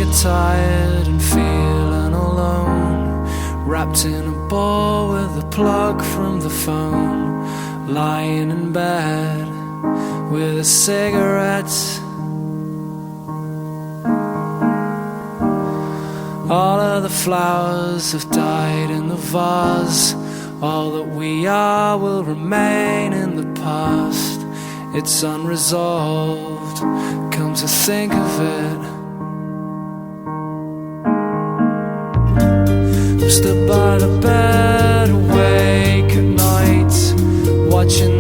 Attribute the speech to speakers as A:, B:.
A: tired and feeling alone, wrapped in a ball with a plug from the phone, lying in bed with a cigarette. All of the flowers have died in the vase. All that we are will remain in the past. It's unresolved, come to think of it. I'm stood by the bed, awake at night, watching